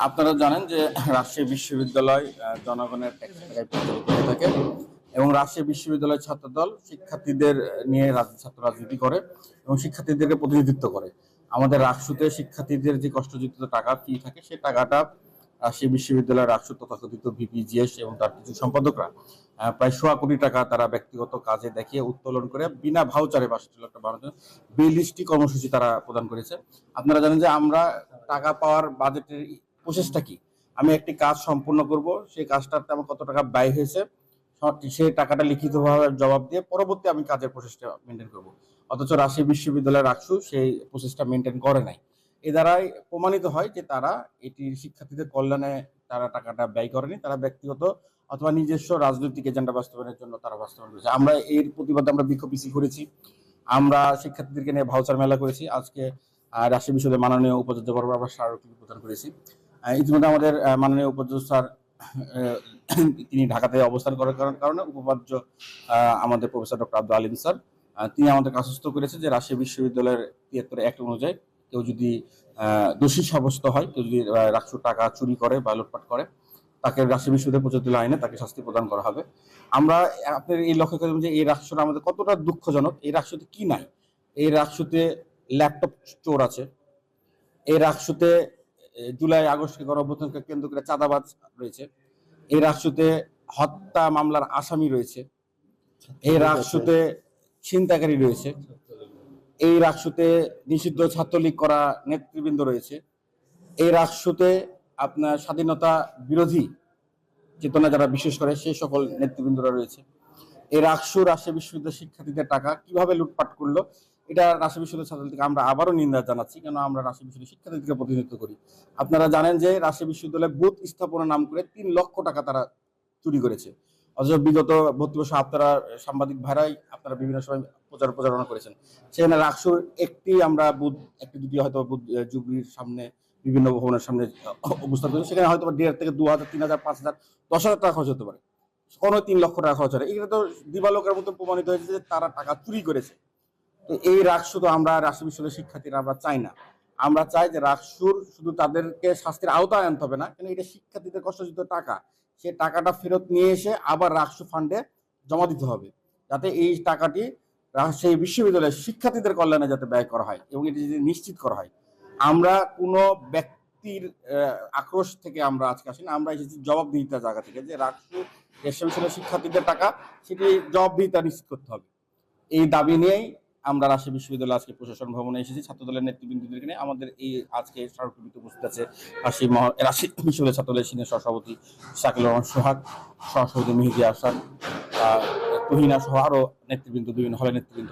আপনারা জানেন যে রাজশাহী বিশ্ববিদ্যালয় জনগণের ট্যাক্স টাকায় পরিচালিত হয়ে থাকে এবং রাজশাহী বিশ্ববিদ্যালয় ছাত্রদল শিক্ষার্থীদের নিয়ে ছাত্র রাজনীতি করে এবং শিক্ষার্থীদেরকে প্রতিনিধিত্ব করে। আমাদের রাকসুতে শিক্ষার্থীদের যে কষ্টযুক্ত টাকা ফি থাকে সেই টাকাটা রাজশাহী বিশ্ববিদ্যালয়ের রাকসু তথাকথিত ভিপিজিএস এবং তার কিছু সম্পাদকরা প্রায় ১০০ কোটি টাকা তারা ব্যক্তিগত কাজে দেখিয়ে উত্তোলন করে বিনা ভাউচারে ৬২ লাখ টাকা বানানোর বেলিস্টি কর্মসূচি তারা প্রদান করেছে। আপনারা জানেন যে আমরা টাকা পাওয়ার বাজেটের প্রসেসটা কি। আমি একটি কাজ সম্পূর্ণ করব, সেই কাজটাতে আমার কত টাকা ব্যয় হয়েছে সেই টাকাটা লিখিতভাবে জবাব দিয়ে পরবর্তী আমি কাজের প্রসেসটা মেনটেন করব। অথচ রাজশাহী বিশ্ববিদ্যালয়ের রাকসু সেই প্রসেসটা মেনটেন করে নাই। এ দ্বারাই প্রমাণিত হয় যে তারা এটি শিক্ষার্থীদের কল্যাণে তারা টাকাটা ব্যয় করেনি, তারা ব্যক্তিগত অথবা নিজস্ব রাজনৈতিক এজেন্ডা বাস্তবায়নের জন্য তারা বাস্তবায়ন করেছে। আমরা এর প্রতিবাদে আমরা বিক্ষোভ মিছিল করেছি, আমরা শিক্ষার্থীদেরকে নিয়ে ভাউচার মেলা করেছি। আজকে রাজশাহী বিশ্ববিদ্যালয়ের মাননীয় উপাচার্য বরাবর আমরা স্মারকলিপি প্রদান করেছি। ইতিমধ্যে আমাদের মাননীয় উপাচার্য স্যার তিনি ঢাকাতে অবস্থান করার কারণে উপাচার্য আমাদের professor doctor Abdul Alim sir তিনি আমাদের আশ্বস্ত করেছে যে রাজশাহী বিশ্ববিদ্যালয়ের ৭৩ অ্যাক্ট অনুযায়ী কেউ যদি দোষী সাব্যস্ত হয়, কেউ যদি রাকসুর টাকা চুরি করে বা লুটপাট করে, তাকে রাজশাহী বিশ্ববিদ্যালয় প্রচলিত আইনে তাকে শাস্তি প্রদান করা হবে। আমরা আপনার এই লক্ষ্য করবেন যে এই রাকসুটা আমাদের কতটা দুঃখজনক। এই রাকসুতে কি নাই? এই রাকসুতে ল্যাপটপ চোর আছে, এই রাকসুতে জুলাই আগস্ট গণঅভ্যুত্থানকে কেন্দ্র করে চাঁদাবাজ রয়েছে, এই রাকসুতে হত্যা মামলার আসামি রয়েছে, এই রাকসুতে ছিনতাইকারী রয়েছে, এই রাকসুতে নিষিদ্ধ ছাত্রলীগ করা নেতৃবৃন্দ রয়েছে, এই রাকসুতে আপনার স্বাধীনতা বিরোধী চেতনা যারা বিশেষ করে সেই সকল নেতৃবৃন্দরা রয়েছে। এই রাকসু রাজশাহী বিশ্ববিদ্যালয়ের শিক্ষার্থীদের টাকা কিভাবে লুটপাট করলো, এটা রাজশাহী বিশ্ববিদ্যালয় ছাত্রদের থেকে আমরা আবারও নিন্দা জানাচ্ছি, কেন আমরা রাজশাহী বিশ্ববিদ্যালয়ের শিক্ষার্থীদেরকে প্রতিনিধিত্ব করি। আপনারা জানেন যে রাজশাহী বিশ্ববিদ্যালয়ে বুথ স্থাপনের নাম করে ৩ লক্ষ টাকা তারা চুরি করেছে। অথচ বিগত ৩২ বছর আপনারা সাংবাদিক ভাইরাই আপনারা বিভিন্ন সময় প্রচারণা করেছেন। সেখানে রাকসুর আমরা বুথ একটি দুটি হয়তো বুথ জুবলির সামনে বিভিন্ন ভবনের সামনে অবস্থান করেছে, সেখানে হয়তো ১,৫০০ থেকে ২,০০০, ৩,০০০, ৫,০০০, ১০,০০০ টাকা খরচ হতে পারে, কোনো ৩ লক্ষ টাকা খরচ হয়। এগুলো তো দিবালোকের মতো প্রমাণিত হয়েছে যে তারা টাকা চুরি করেছে। তো এই রাকসু তো আমরা রাজশাহী বিশ্ববিদ্যালয়ের শিক্ষার্থীরা আমরা চাই না। আমরা চাই যে রাকসুর শুধু তাদেরকে শাস্তির আওতায় আনতে হবে না, কিন্তু এটা শিক্ষার্থীদের কষ্টযুক্ত টাকা, সেই টাকাটা ফেরত নিয়ে এসে আবার রাকসু ফান্ডে জমা দিতে হবে, যাতে এই টাকাটি রাজশাহী বিশ্ববিদ্যালয়ের শিক্ষার্থীদের কল্যাণে যাতে ব্যয় করা হয় এবং এটি যদি নিশ্চিত করা হয়। আমরা কোনো ব্যক্তির আক্রোশ থেকে আমরা আজকে আসি না, আমরা এসেছি জবাবদিহিতার জায়গা থেকে, যে রাকসু বিশ্ববিদ্যালয়ের শিক্ষার্থীদের টাকা সেটি জবাবদিহিতা নিশ্চিত করতে হবে। এই দাবি নিয়েই আমরা রাজশাহী বিশ্ববিদ্যালয় আজকে প্রশাসন ভবনে এসেছি ছাত্রদলের নেতৃবৃন্দদেরকে নিয়ে। আমাদের এই আজকে স্মারকলিপিতে উপস্থিত আছে রাজশাহী বিশ্ববিদ্যালয় ছাত্রদলের সিনিয়র সহসভাপতি শাকিল রহমান সোহাগ, সহসভাপতি মেহেদী আহসান, তুহিনা সহ আরো নেতৃবৃন্দ, বিভিন্ন হলের নেতৃবৃন্দ।